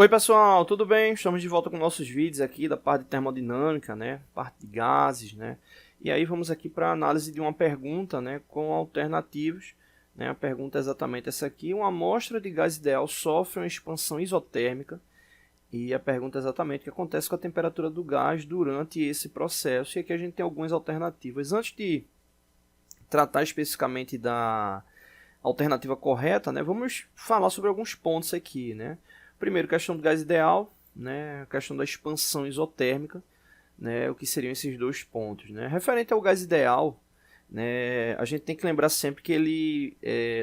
Oi pessoal, tudo bem? Estamos de volta com nossos vídeos aqui da parte de termodinâmica, né? Parte de gases, né? E aí vamos aqui para a análise de uma pergunta, né? Com alternativas, né? A pergunta é exatamente essa aqui: uma amostra de gás ideal sofre uma expansão isotérmica. E a pergunta é exatamente o que acontece com a temperatura do gás durante esse processo. E aqui a gente tem algumas alternativas. Antes de tratar especificamente da alternativa correta, né? Vamos falar sobre alguns pontos aqui, né? Primeiro, questão do gás ideal, né? A questão da expansão isotérmica, né? O que seriam esses dois pontos, né? Referente ao gás ideal, né? A gente tem que lembrar sempre que ele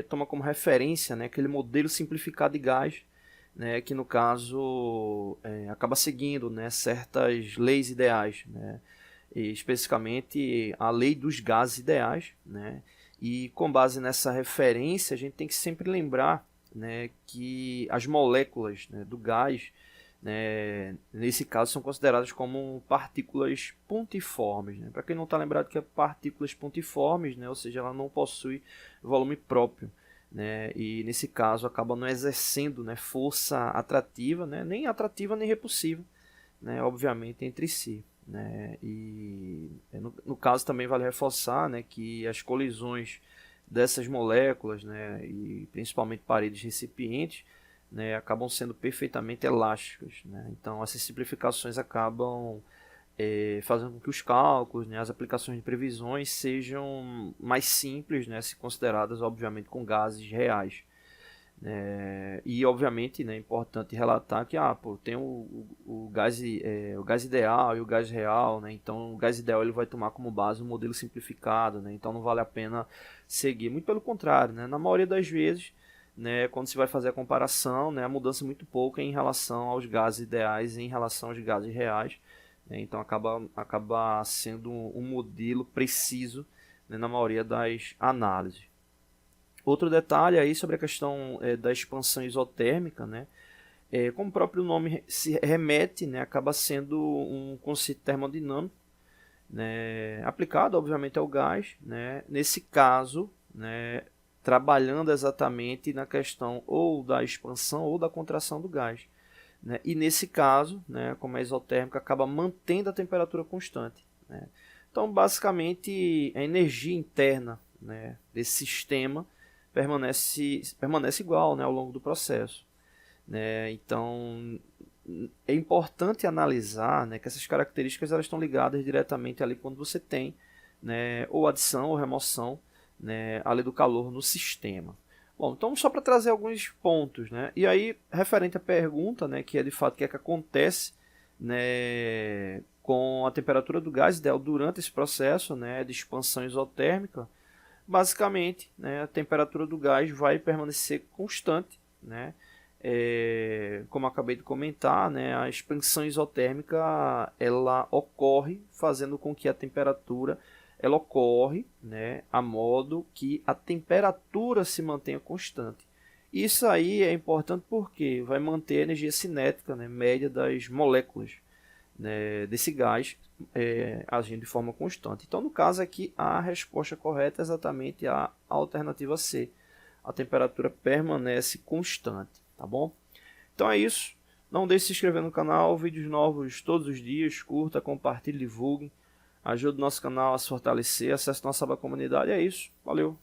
toma como referência, né? Aquele modelo simplificado de gás, né? Que no caso acaba seguindo, né? Certas leis ideais, né? E, especificamente a lei dos gases ideais, né? E com base nessa referência, a gente tem que sempre lembrar, né, que as moléculas, né, do gás, né, nesse caso, são consideradas como partículas pontiformes. Né? Para quem não está lembrado que é partículas pontiformes, né, ou seja, ela não possui volume próprio. Né, e nesse caso acaba não exercendo, né, força atrativa, né, nem atrativa nem repulsiva, né, obviamente entre si. Né, e no caso também vale reforçar, né, que as colisões dessas moléculas, né, e principalmente paredes recipientes, né, acabam sendo perfeitamente elásticas. Né, então essas simplificações acabam fazendo com que os cálculos, né, as aplicações de previsões sejam mais simples, né, se consideradas obviamente com gases reais. E obviamente, né, é importante relatar que tem o gás ideal e o gás real, né, então o gás ideal ele vai tomar como base um modelo simplificado, né, então não vale a pena seguir, muito pelo contrário, né, na maioria das vezes, né, quando se vai fazer a comparação, né, a mudança é muito pouca em relação aos gases ideais em relação aos gases reais, né, então acaba sendo um modelo preciso, né, na maioria das análises. Outro detalhe aí sobre a questão da expansão isotérmica, né? Como o próprio nome se remete, né? Acaba sendo um conceito termodinâmico, né? Aplicado, obviamente, ao gás. Né? Nesse caso, né? Trabalhando exatamente na questão ou da expansão ou da contração do gás. Né? E nesse caso, né? Como é isotérmica, acaba mantendo a temperatura constante. Né? Então, basicamente, a energia interna, né, desse sistema permanece igual, né, ao longo do processo. Né? Então, é importante analisar, né, que essas características elas estão ligadas diretamente ali quando você tem, né, ou adição ou remoção, né, ali do calor no sistema. Bom, então só para trazer alguns pontos, né? E aí, referente à pergunta, né, que é de fato o que é que acontece, né, com a temperatura do gás ideal durante esse processo, né, de expansão isotérmica. Basicamente, né, a temperatura do gás vai permanecer constante, né? Como eu acabei de comentar, né, a expansão isotérmica ela ocorre fazendo com que a temperatura ela ocorre, né, a modo que a temperatura se mantenha constante. Isso aí é importante porque vai manter a energia cinética, né, média das moléculas, né, desse gás agindo de forma constante. Então, no caso aqui, a resposta correta é exatamente a alternativa C. A temperatura permanece constante, tá bom? Então é isso. Não deixe de se inscrever no canal, vídeos novos todos os dias, curta, compartilhe, divulgue. Ajude o nosso canal a se fortalecer, acesse nossa aba comunidade. É isso. Valeu!